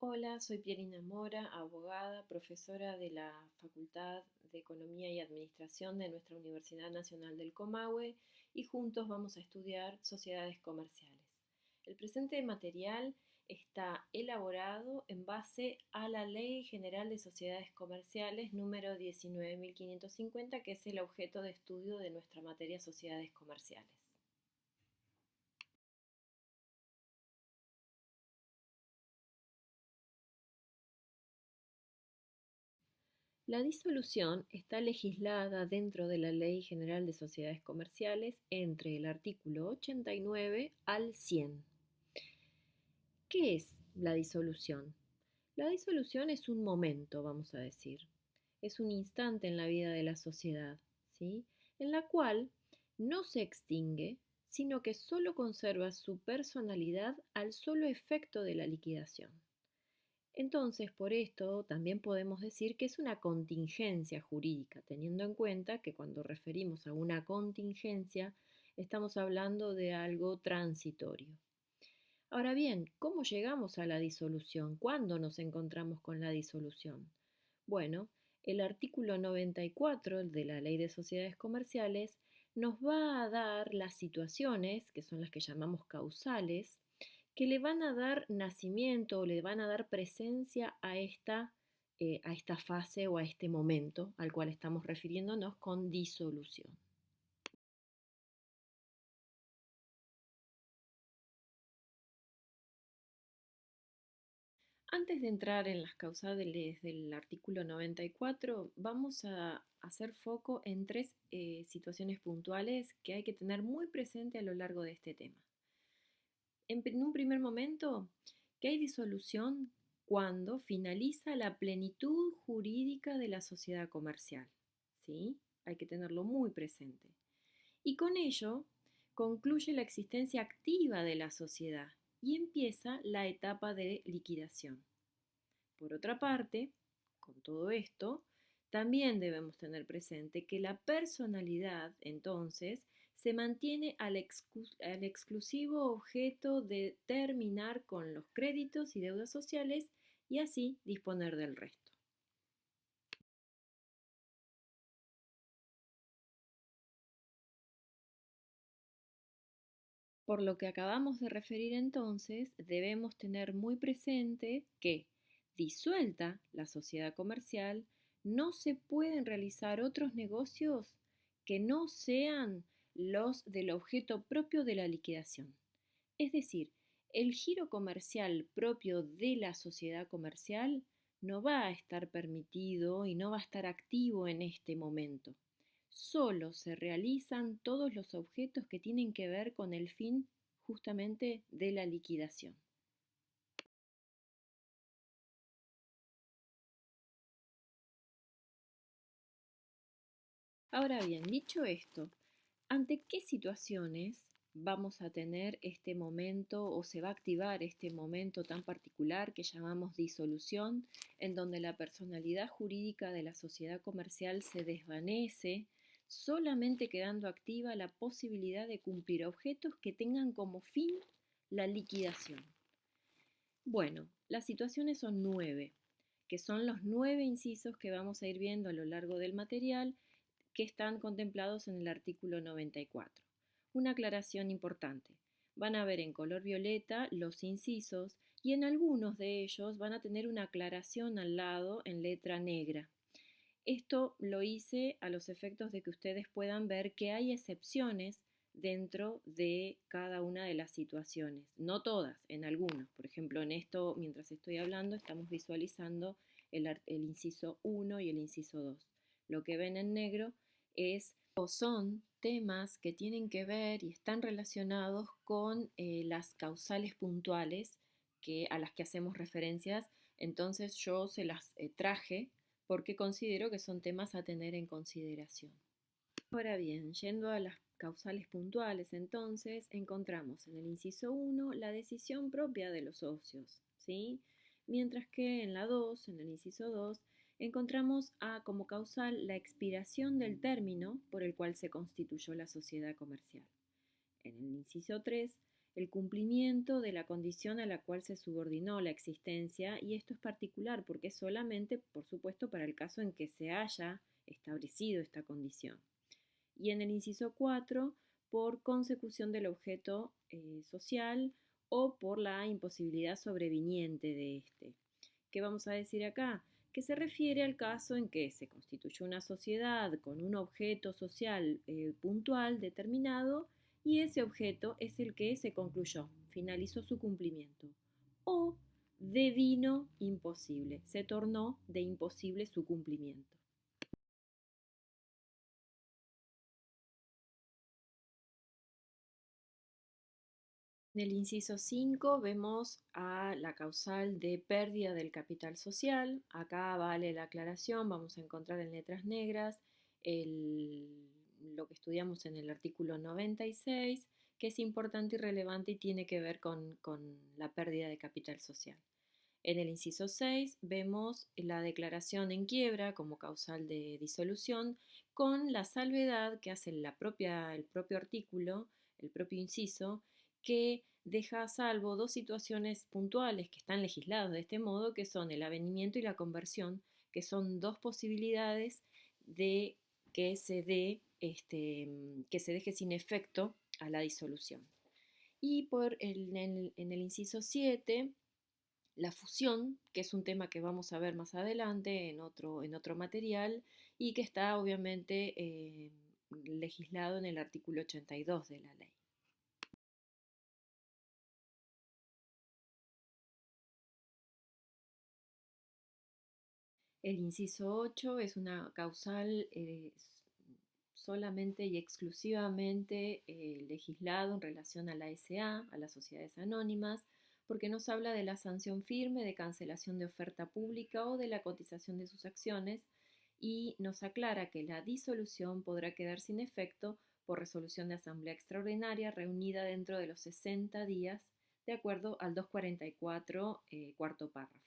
Hola, soy Pierina Mora, abogada, profesora de la Facultad de Economía y Administración de nuestra Universidad Nacional del Comahue y juntos vamos a estudiar sociedades comerciales. El presente material está elaborado en base a la Ley General de Sociedades Comerciales número 19.550, que es el objeto de estudio de nuestra materia sociedades comerciales. La disolución está legislada dentro de la Ley General de Sociedades Comerciales entre el artículo 89 al 100. ¿Qué es la disolución? La disolución es un momento, vamos a decir. Es un instante en la vida de la sociedad, ¿sí? En la cual no se extingue, sino que solo conserva su personalidad al solo efecto de la liquidación. Entonces, por esto también podemos decir que es una contingencia jurídica, teniendo en cuenta que cuando referimos a una contingencia estamos hablando de algo transitorio. Ahora bien, ¿cómo llegamos a la disolución? ¿Cuándo nos encontramos con la disolución? Bueno, el artículo 94 de la Ley de Sociedades Comerciales nos va a dar las situaciones, que son las que llamamos causales, que le van a dar nacimiento o le van a dar presencia a esta fase o a este momento al cual estamos refiriéndonos con disolución. Antes de entrar en las causales del artículo 94, vamos a hacer foco en tres situaciones puntuales que hay que tener muy presente a lo largo de este tema. En un primer momento, que hay disolución cuando finaliza la plenitud jurídica de la sociedad comercial. ¿Sí? Hay que tenerlo muy presente. Y con ello concluye la existencia activa de la sociedad y empieza la etapa de liquidación. Por otra parte, con todo esto, también debemos tener presente que la personalidad, entonces, se mantiene al exclusivo objeto de terminar con los créditos y deudas sociales y así disponer del resto. Por lo que acabamos de referir entonces, debemos tener muy presente que, disuelta la sociedad comercial, no se pueden realizar otros negocios que no sean los del objeto propio de la liquidación. Es decir, el giro comercial propio de la sociedad comercial no va a estar permitido y no va a estar activo en este momento. Solo se realizan todos los objetos que tienen que ver con el fin justamente de la liquidación. Ahora bien, dicho esto, ¿ante qué situaciones vamos a tener este momento o se va a activar este momento tan particular que llamamos disolución, en donde la personalidad jurídica de la sociedad comercial se desvanece, solamente quedando activa la posibilidad de cumplir objetos que tengan como fin la liquidación? Bueno, las situaciones son 9, que son los 9 incisos que vamos a ir viendo a lo largo del material que están contemplados en el artículo 94. Una aclaración importante. Van a ver en color violeta los incisos y en algunos de ellos van a tener una aclaración al lado en letra negra. Esto lo hice a los efectos de que ustedes puedan ver que hay excepciones dentro de cada una de las situaciones. No todas, en algunos. Por ejemplo, en esto, mientras estoy hablando, estamos visualizando el inciso 1 y el inciso 2. Lo que ven en negro es o son temas que tienen que ver y están relacionados con las causales puntuales a las que hacemos referencias. Entonces yo se las traje porque considero que son temas a tener en consideración. Ahora bien, yendo a las causales puntuales, entonces encontramos en el inciso 1 la decisión propia de los socios, ¿sí? Mientras que en la 2, en el inciso 2, encontramos como causal la expiración del término por el cual se constituyó la sociedad comercial. En el inciso 3 el cumplimiento de la condición a la cual se subordinó la existencia, y esto es particular porque es solamente, por supuesto, para el caso en que se haya establecido esta condición. Y en el inciso 4, por consecución del objeto social o por la imposibilidad sobreviniente de este. ¿Qué vamos a decir acá? Que se refiere al caso en que se constituyó una sociedad con un objeto social puntual determinado y ese objeto es el que se concluyó, finalizó su cumplimiento. O devino imposible, se tornó de imposible su cumplimiento. En el inciso 5 vemos a la causal de pérdida del capital social. Acá vale la aclaración, vamos a encontrar en letras negras lo que estudiamos en el artículo 96, que es importante y relevante y tiene que ver con la pérdida de capital social. En el inciso 6 vemos la declaración en quiebra como causal de disolución con la salvedad que hace el propio artículo, el propio inciso, que deja a salvo dos situaciones puntuales que están legisladas de este modo, que son el avenimiento y la conversión, que son dos posibilidades de que se deje sin efecto a la disolución. Y en el inciso 7 la fusión, que es un tema que vamos a ver más adelante en otro material y que está obviamente legislado en el artículo 82 de la ley. El inciso 8 es una causal solamente y exclusivamente legislado en relación a la SA, a las sociedades anónimas, porque nos habla de la sanción firme de cancelación de oferta pública o de la cotización de sus acciones y nos aclara que la disolución podrá quedar sin efecto por resolución de asamblea extraordinaria reunida dentro de los 60 días, de acuerdo al 244, cuarto párrafo.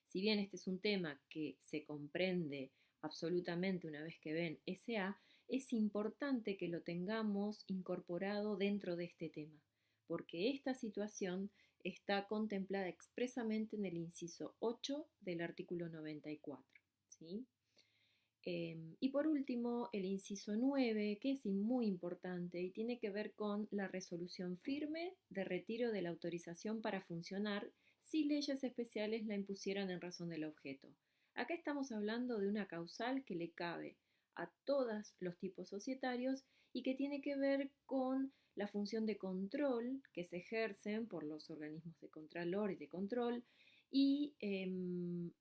Si bien este es un tema que se comprende absolutamente una vez que ven SA, es importante que lo tengamos incorporado dentro de este tema, porque esta situación está contemplada expresamente en el inciso 8 del artículo 94. ¿Sí? Y por último, el inciso 9, que es muy importante y tiene que ver con la resolución firme de retiro de la autorización para funcionar si leyes especiales la impusieran en razón del objeto. Acá estamos hablando de una causal que le cabe a todos los tipos societarios y que tiene que ver con la función de control que se ejercen por los organismos de contralor y de control, y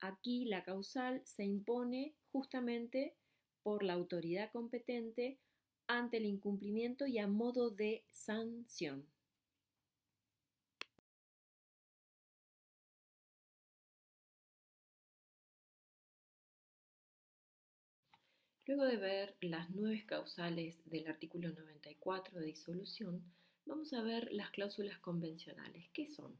aquí la causal se impone justamente por la autoridad competente ante el incumplimiento y a modo de sanción. Luego de ver las 9 causales del artículo 94 de disolución, vamos a ver las cláusulas convencionales. ¿Qué son?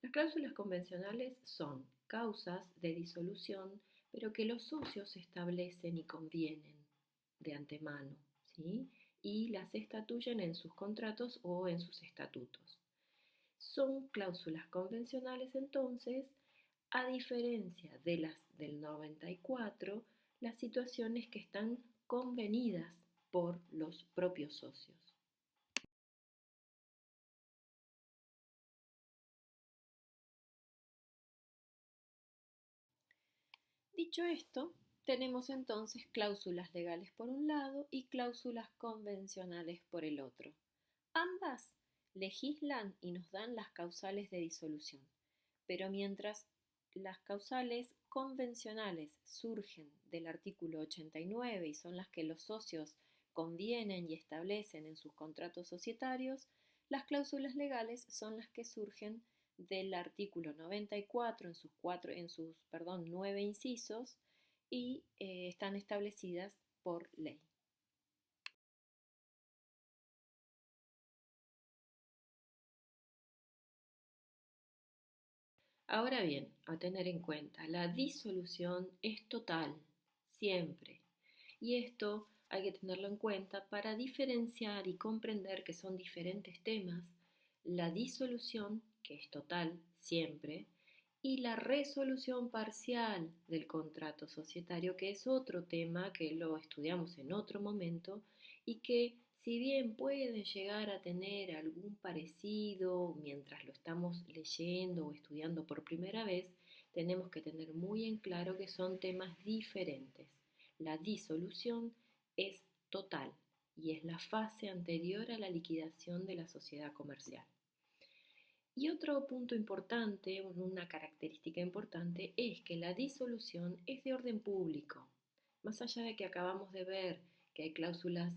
Las cláusulas convencionales son causas de disolución, pero que los socios establecen y convienen de antemano, ¿sí? Y las estatuyen en sus contratos o en sus estatutos. Son cláusulas convencionales entonces, a diferencia de las del 94, las situaciones que están convenidas por los propios socios. Dicho esto, tenemos entonces cláusulas legales por un lado y cláusulas convencionales por el otro. Ambas legislan y nos dan las causales de disolución, pero mientras las causales convencionales surgen del artículo 89 y son las que los socios convienen y establecen en sus contratos societarios, las cláusulas legales son las que surgen del artículo 94 en sus 9 incisos y están establecidas por ley. Ahora bien, a tener en cuenta, la disolución es total, siempre. Y esto hay que tenerlo en cuenta para diferenciar y comprender que son diferentes temas la disolución, que es total siempre, y la resolución parcial del contrato societario, que es otro tema que lo estudiamos en otro momento y que si bien pueden llegar a tener algún parecido mientras lo estamos leyendo o estudiando por primera vez, tenemos que tener muy en claro que son temas diferentes. La disolución es total y es la fase anterior a la liquidación de la sociedad comercial. Y otro punto importante, una característica importante, es que la disolución es de orden público. Más allá de que acabamos de ver que hay cláusulas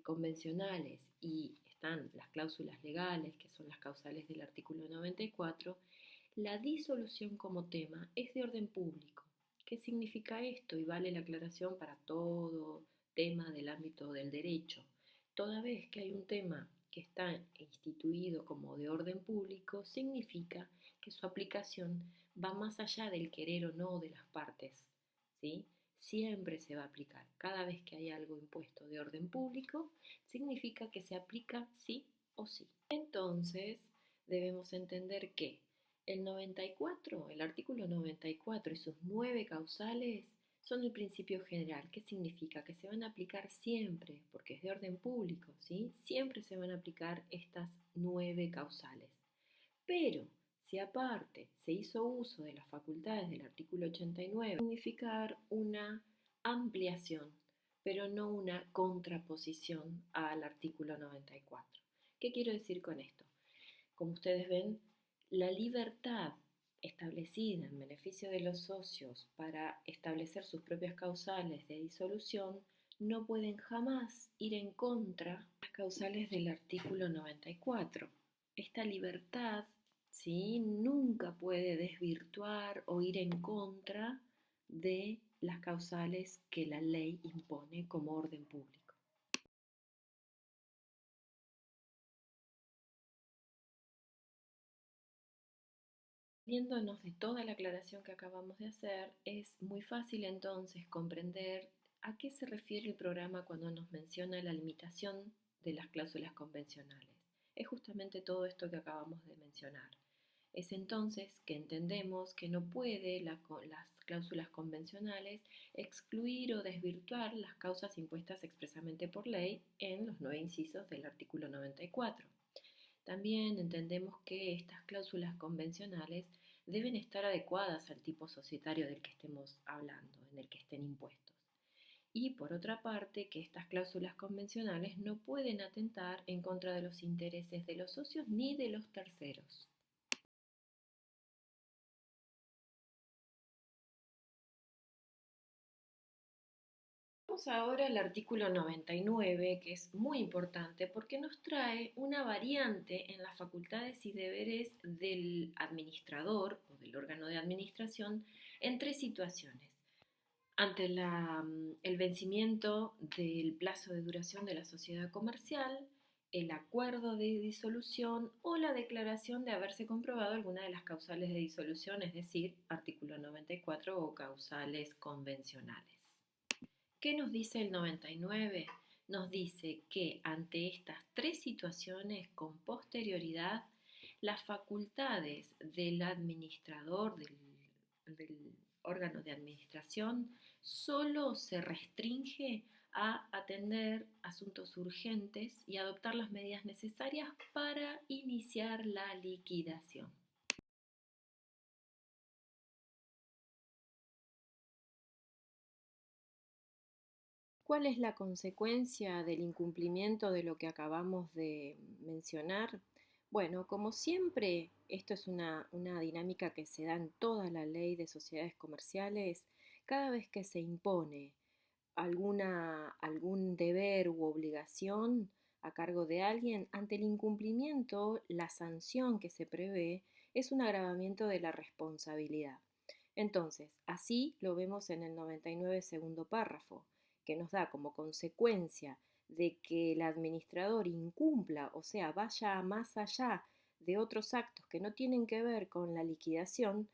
convencionales y están las cláusulas legales, que son las causales del artículo 94, la disolución como tema es de orden público. ¿Qué significa esto? Y vale la aclaración para todo tema del ámbito del derecho. Toda vez que hay un tema que está instituido como de orden público, significa que su aplicación va más allá del querer o no de las partes, ¿sí? Siempre se va a aplicar. Cada vez que hay algo impuesto de orden público, significa que se aplica sí o sí. Entonces, debemos entender que el 94, el artículo 94 y sus 9 causales son el principio general. ¿Qué significa? Que se van a aplicar siempre, porque es de orden público, ¿sí? Siempre se van a aplicar estas 9 causales. Pero si aparte se hizo uso de las facultades del artículo 89, significar una ampliación, pero no una contraposición al artículo 94. ¿Qué quiero decir con esto? Como ustedes ven, la libertad establecida en beneficio de los socios para establecer sus propias causales de disolución no pueden jamás ir en contra de las causales del artículo 94. Esta libertad, ¿sí?, nunca puede desvirtuar o ir en contra de las causales que la ley impone como orden público. Viéndonos de toda la aclaración que acabamos de hacer, es muy fácil entonces comprender a qué se refiere el programa cuando nos menciona la limitación de las cláusulas convencionales. Es justamente todo esto que acabamos de mencionar. Es entonces que entendemos que no puede las cláusulas convencionales excluir o desvirtuar las causas impuestas expresamente por ley en los 9 incisos del artículo 94. También entendemos que estas cláusulas convencionales deben estar adecuadas al tipo societario del que estemos hablando, en el que estén impuestos. Y por otra parte, que estas cláusulas convencionales no pueden atentar en contra de los intereses de los socios ni de los terceros. Vamos ahora al artículo 99, que es muy importante porque nos trae una variante en las facultades y deberes del administrador o del órgano de administración en 3 situaciones. Ante el vencimiento del plazo de duración de la sociedad comercial, el acuerdo de disolución o la declaración de haberse comprobado alguna de las causales de disolución, es decir, artículo 94 o causales convencionales. ¿Qué nos dice el 99? Nos dice que ante estas 3 situaciones con posterioridad, las facultades del administrador, del órgano de administración, solo se restringe a atender asuntos urgentes y adoptar las medidas necesarias para iniciar la liquidación. ¿Cuál es la consecuencia del incumplimiento de lo que acabamos de mencionar? Bueno, como siempre, esto es una dinámica que se da en toda la ley de sociedades comerciales. Cada vez que se impone algún deber u obligación a cargo de alguien, ante el incumplimiento, la sanción que se prevé es un agravamiento de la responsabilidad. Entonces, así lo vemos en el 99 segundo párrafo, que nos da como consecuencia de que el administrador incumpla, o sea, vaya más allá de otros actos que no tienen que ver con la liquidación,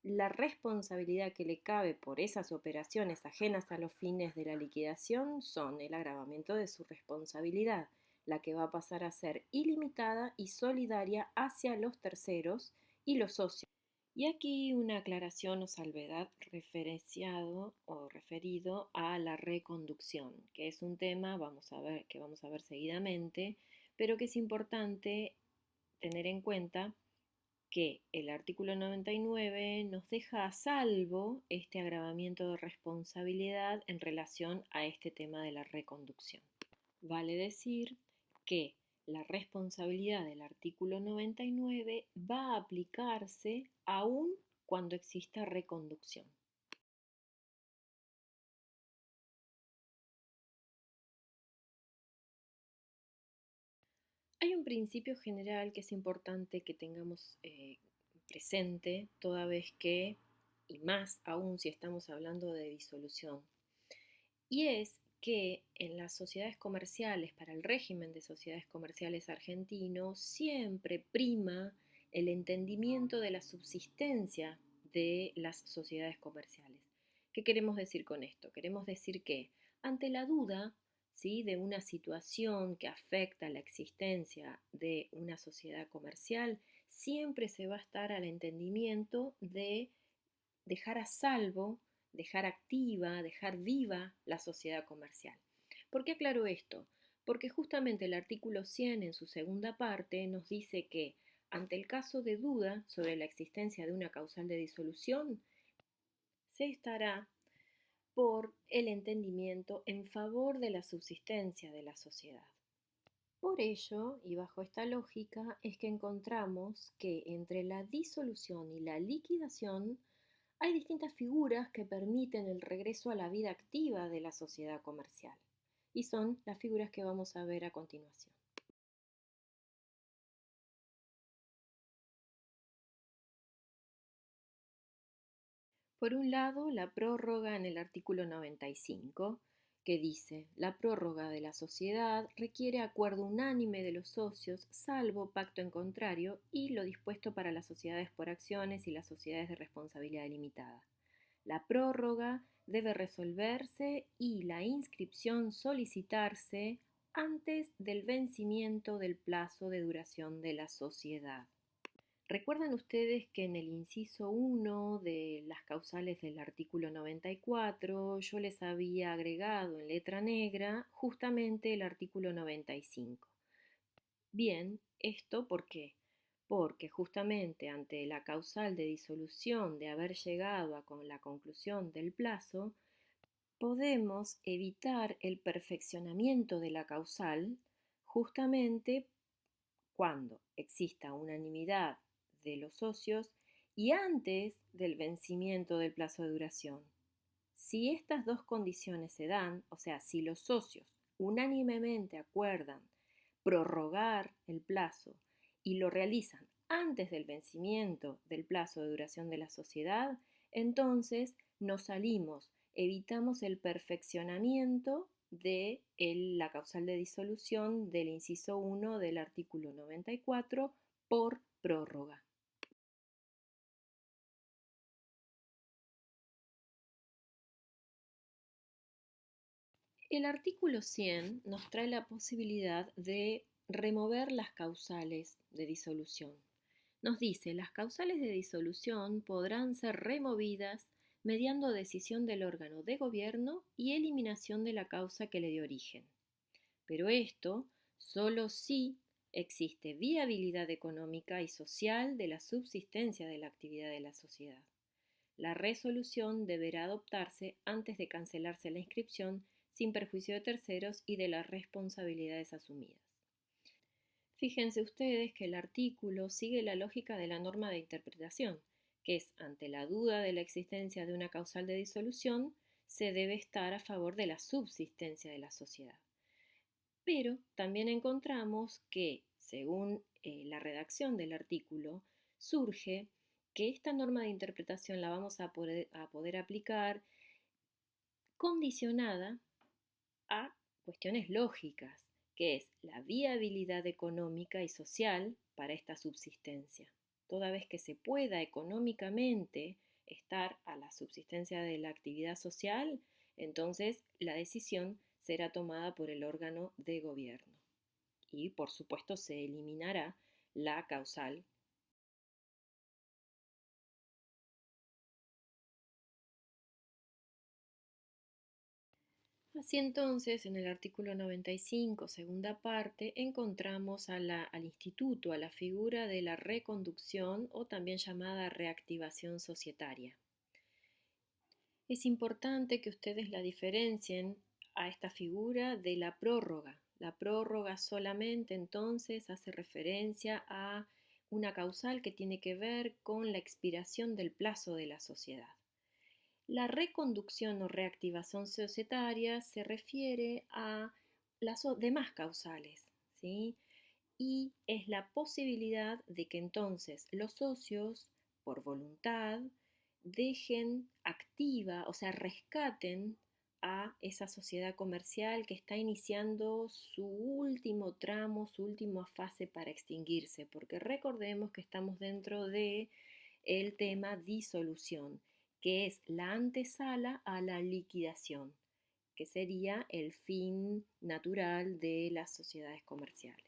la responsabilidad que le cabe por esas operaciones ajenas a los fines de la liquidación son el agravamiento de su responsabilidad, la que va a pasar a ser ilimitada y solidaria hacia los terceros y los socios. Y aquí una aclaración o salvedad referenciado o referido a la reconducción, que es un tema que vamos a ver seguidamente, pero que es importante tener en cuenta que el artículo 99 nos deja a salvo este agravamiento de responsabilidad en relación a este tema de la reconducción. Vale decir que la responsabilidad del artículo 99 va a aplicarse aún cuando exista reconducción. Hay un principio general que es importante que tengamos presente toda vez que, y más aún si estamos hablando de disolución, y es que en las sociedades comerciales, para el régimen de sociedades comerciales argentino, siempre prima el entendimiento de la subsistencia de las sociedades comerciales. ¿Qué queremos decir con esto? Queremos decir que ante la duda, ¿sí?, de una situación que afecta la existencia de una sociedad comercial, siempre se va a estar al entendimiento de dejar a salvo, dejar activa, dejar viva la sociedad comercial. ¿Por qué aclaro esto? Porque justamente el artículo 100 en su segunda parte nos dice que ante el caso de duda sobre la existencia de una causal de disolución, se estará por el entendimiento en favor de la subsistencia de la sociedad. Por ello, y bajo esta lógica, es que encontramos que entre la disolución y la liquidación hay distintas figuras que permiten el regreso a la vida activa de la sociedad comercial, y son las figuras que vamos a ver a continuación. Por un lado, la prórroga en el artículo 95, que dice: la prórroga de la sociedad requiere acuerdo unánime de los socios, salvo pacto en contrario, y lo dispuesto para las sociedades por acciones y las sociedades de responsabilidad limitada. La prórroga debe resolverse y la inscripción solicitarse antes del vencimiento del plazo de duración de la sociedad. ¿Recuerdan ustedes que en el inciso 1 de las causales del artículo 94 yo les había agregado en letra negra justamente el artículo 95? Bien, ¿esto por qué? Porque justamente ante la causal de disolución de haber llegado a la conclusión del plazo, podemos evitar el perfeccionamiento de la causal justamente cuando exista unanimidad de los socios y antes del vencimiento del plazo de duración. Si estas dos condiciones se dan, o sea, si los socios unánimemente acuerdan prorrogar el plazo y lo realizan antes del vencimiento del plazo de duración de la sociedad, entonces nos salimos, evitamos el perfeccionamiento de la causal de disolución del inciso 1 del artículo 94 por prórroga. El artículo 100 nos trae la posibilidad de remover las causales de disolución. Nos dice: las causales de disolución podrán ser removidas mediando decisión del órgano de gobierno y eliminación de la causa que le dio origen. Pero esto solo si existe viabilidad económica y social de la subsistencia de la actividad de la sociedad. La resolución deberá adoptarse antes de cancelarse la inscripción sin perjuicio de terceros y de las responsabilidades asumidas. Fíjense ustedes que el artículo sigue la lógica de la norma de interpretación, que es: ante la duda de la existencia de una causal de disolución, se debe estar a favor de la subsistencia de la sociedad. Pero también encontramos que, según la redacción del artículo, surge que esta norma de interpretación la vamos a poder aplicar condicionada a cuestiones lógicas, que es la viabilidad económica y social para esta subsistencia. Toda vez que se pueda económicamente estar a la subsistencia de la actividad social, entonces la decisión será tomada por el órgano de gobierno. y por supuesto se eliminará la causal. Así entonces, en el artículo 95, segunda parte, encontramos al instituto, a la figura de la reconducción o también llamada reactivación societaria. Es importante que ustedes la diferencien a esta figura de la prórroga. La prórroga solamente entonces hace referencia a una causal que tiene que ver con la expiración del plazo de la sociedad. La reconducción o reactivación societaria se refiere a las demás causales, ¿sí? Y es la posibilidad de que entonces los socios, por voluntad, dejen activa, o sea, rescaten a esa sociedad comercial que está iniciando su último tramo, su última fase para extinguirse, porque recordemos que estamos dentro de el tema disolución, que es la antesala a la liquidación, que sería el fin natural de las sociedades comerciales.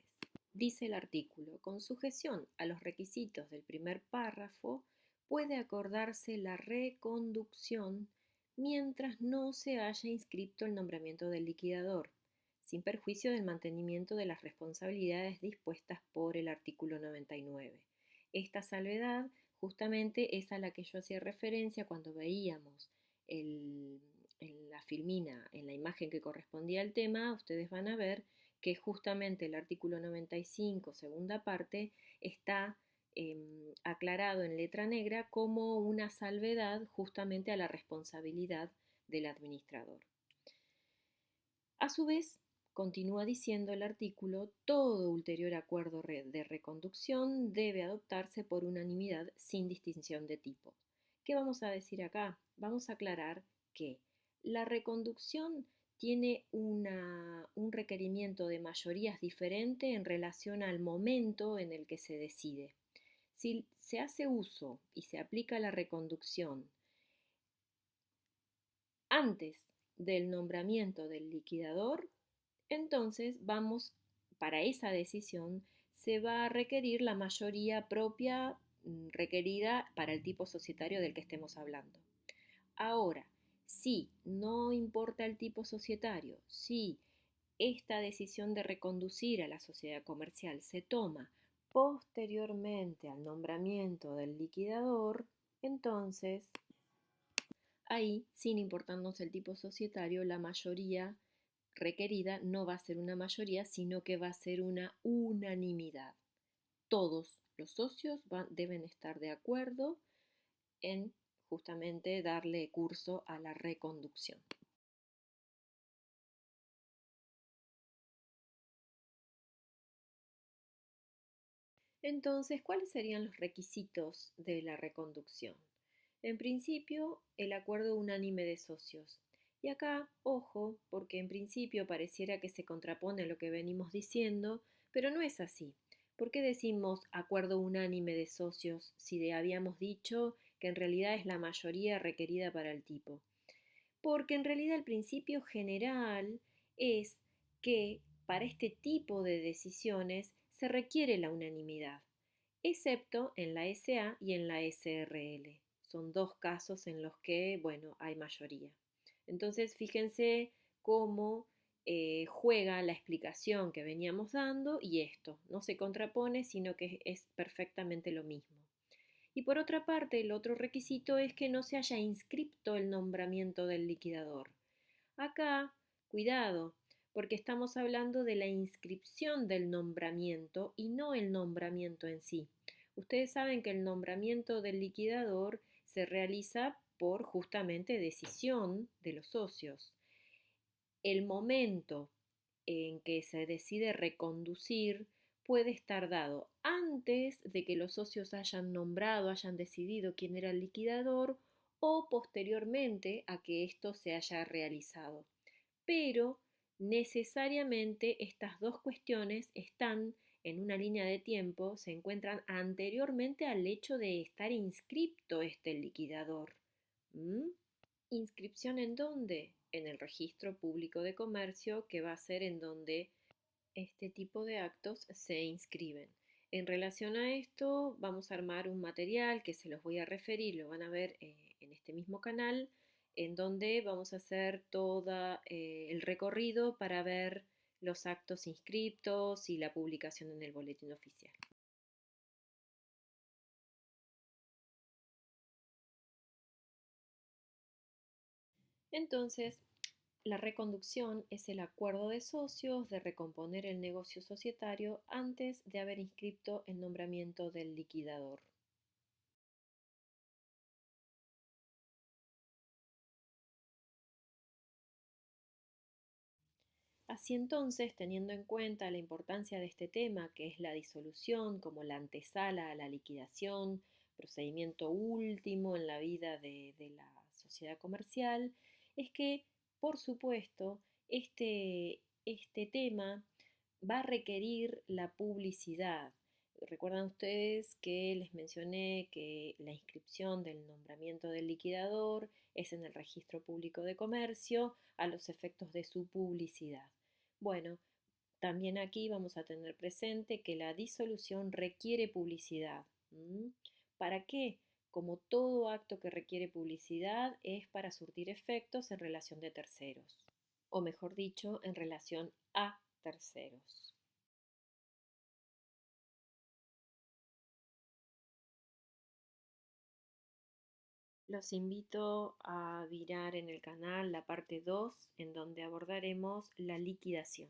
Dice el artículo, con sujeción a los requisitos del primer párrafo, puede acordarse la reconducción mientras no se haya inscripto el nombramiento del liquidador, sin perjuicio del mantenimiento de las responsabilidades dispuestas por el artículo 99. Esta salvedad justamente es a la que yo hacía referencia cuando veíamos en la filmina, en la imagen que correspondía al tema. Ustedes van a ver que justamente el artículo 95, segunda parte, está aclarado en letra negra como una salvedad justamente a la responsabilidad del administrador. A su vez, continúa diciendo el artículo, todo ulterior acuerdo de reconducción debe adoptarse por unanimidad sin distinción de tipo. ¿Qué vamos a decir acá? Vamos a aclarar que la reconducción tiene un requerimiento de mayorías diferente en relación al momento en el que se decide. Si se hace uso y se aplica la reconducción antes del nombramiento del liquidador, entonces para esa decisión se va a requerir la mayoría propia requerida para el tipo societario del que estemos hablando. Ahora, si no importa el tipo societario, si esta decisión de reconducir a la sociedad comercial se toma posteriormente al nombramiento del liquidador, entonces ahí, sin importarnos el tipo societario, la mayoría requerida no va a ser una mayoría, sino que va a ser una unanimidad. Todos los socios deben estar de acuerdo en justamente darle curso a la reconducción. Entonces, ¿cuáles serían los requisitos de la reconducción? En principio, el acuerdo unánime de socios. Y acá, ojo, porque en principio pareciera que se contrapone a lo que venimos diciendo, pero no es así. ¿Por qué decimos acuerdo unánime de socios si habíamos dicho que en realidad es la mayoría requerida para el tipo? Porque en realidad el principio general es que para este tipo de decisiones se requiere la unanimidad, excepto en la SA y en la SRL. Son dos casos en los que, bueno, hay mayoría. Entonces, fíjense cómo juega la explicación que veníamos dando y esto. No se contrapone, sino que es perfectamente lo mismo. Y por otra parte, el otro requisito es que no se haya inscripto el nombramiento del liquidador. Acá, cuidado, porque estamos hablando de la inscripción del nombramiento y no el nombramiento en sí. Ustedes saben que el nombramiento del liquidador se realiza por justamente decisión de los socios. El momento en que se decide reconducir puede estar dado antes de que los socios hayan nombrado, hayan decidido quién era el liquidador o posteriormente a que esto se haya realizado. Pero necesariamente estas dos cuestiones están en una línea de tiempo, se encuentran anteriormente al hecho de estar inscripto este liquidador. ¿Mm? ¿Inscripción en dónde? En el registro público de comercio, que va a ser en donde este tipo de actos se inscriben. En relación a esto, vamos a armar un material que se los voy a referir, lo van a ver en este mismo canal, en donde vamos a hacer todo el recorrido para ver los actos inscriptos y la publicación en el boletín oficial. Entonces, la reconducción es el acuerdo de socios de recomponer el negocio societario antes de haber inscrito el nombramiento del liquidador. Así entonces, teniendo en cuenta la importancia de este tema, que es la disolución como la antesala a la liquidación, procedimiento último en la vida de la sociedad comercial, es que, por supuesto, este tema va a requerir la publicidad. Recuerdan ustedes que les mencioné que la inscripción del nombramiento del liquidador es en el registro público de comercio a los efectos de su publicidad. Bueno, también aquí vamos a tener presente que la disolución requiere publicidad. ¿Para qué? Como todo acto que requiere publicidad es para surtir efectos en relación de terceros, o mejor dicho, en relación a terceros. Los invito a mirar en el canal la parte 2 en donde abordaremos la liquidación.